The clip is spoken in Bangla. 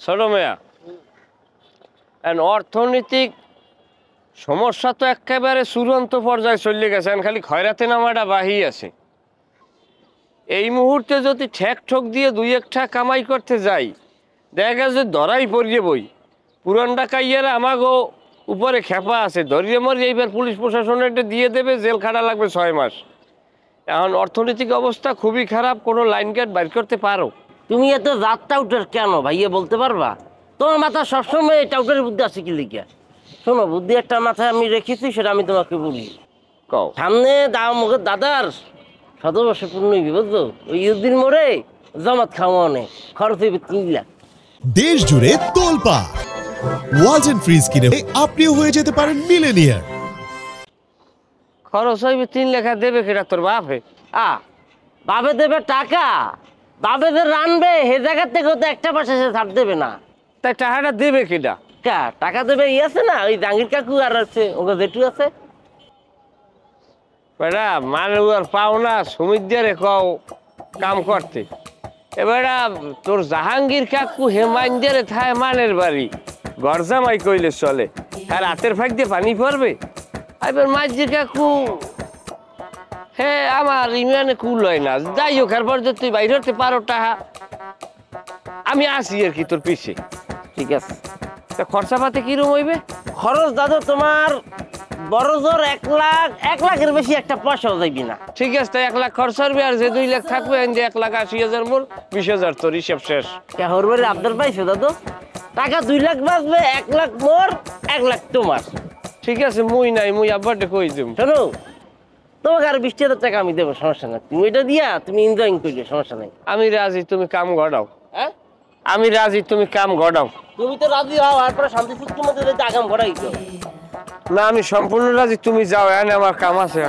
ছোট মেয়া অর্থনৈতিক সমস্যা তো একেবারে চূড়ান্ত পর্যায়ে চলে গেছে, খালি খয়রাতে নামাটা বাহি আছে। এই মুহূর্তে যদি ঠেক ঠক দিয়ে দুই একটা কামাই করতে যাই, দেখা গেছে ধরাই পড়িয়ে বই। পুরান ডাকাইয়ারা আমাগো উপরে খেপা আছে, ধরিয়ে মরিয়ে এইবার পুলিশ প্রশাসনের দিয়ে দেবে, জেল খাটা লাগবে 6 মাস। এখন অর্থনৈতিক অবস্থা খুবই খারাপ, কোনো লাইন গেট বাইর করতে পারো? তুমি এত রাত টাউটার কেন ভাইয়া বলতে পারবা? তোমার মাথা সবসময় এই টাউটারের বুদ্ধি আছে কি লিখা? শোনো, বুদ্ধি একটা মাথায় আমি রেখেছি, সেটা আমি তোমাকে বলি। কও। সামনে মুখের দাদার 100 বর্ষ পূর্ণ হইবে, বুঝলো? ওই ইউদ্দিন মোড়ে জমাত খাওয়া অনেক খরচ হইবে 3 লাখ। দেশ জুড়ে তোলপা ওয়ালজ এন্ড ফ্রিজ কিনে আপনিও হয়ে যেতে পারেন মিলেনিয়ার। খরচ হইবে 3 লাখ, দেবে কেটা তোর বাপে? বাপে দেবে টাকা, বাপে যে রানবে হে জায়গার থেকে তো একটা পয়সা সে ছাড় দেবে না। তাই টাকাটা দেবে কেটা? টাকা দেবে ই আছে না, ওই জাঙ্গির কাকু আর আছে ওকে জেঠু আছে। বেটা মানে আর পাও না, সুমিত দিয়ে কও কাম করতে। এবারে তোর জাহাঙ্গীর কাকু হেমাইন দিয়ে থায় মানের বাড়ি, ঘর জামাই কইলে চলে, আর হাতের ফাঁক দিয়ে পানি পড়বে। এবার মাঝি কাকু হে আমার ইমানে কুল হয় না। যাই হোক, এরপর যদি তুই বাইরে হতে পারো টাকা, আমি আসি আর কি তোর পিছে। ঠিক আছে, তা খরচাপাতি কিরম হইবে? খরচ দাদা তোমার বড় জোর 1 লাখের বেশি একটা পয়সাও যাইবি না। ঠিক আছে, তাই 1 লাখ খরচ হবে, আর যে 2 লাখ থাকবে 1,80,000 মোর 20,000 তোর হিসাব শেষ। হরবারে আবদার পাইছো দাদু, টাকা 2 লাখ বাঁচবে, 1 লাখ মোর, 1 লাখ তোমার। ঠিক আছে, মুই নাই, মুই আব্বারটা কই দেব। শোনো, তোমাকে আর 20,000 টাকা আমি দেবো, সমস্যা নাই। তুমি এটা দিয়া তুমি এনজয়িং করবে, সমস্যা নাই। আমি রাজি, তুমি কাম গড়াও। হ্যাঁ, আমি রাজি, তুমি কাম গড়াও। তুমি তো রাজি হও, তারপরে শান্তি চুক্তির মধ্যে আগাম ঘটাই। না, আমি সম্পূর্ণ রাজি, তুমি যাও, এনে আমার কাম আছে।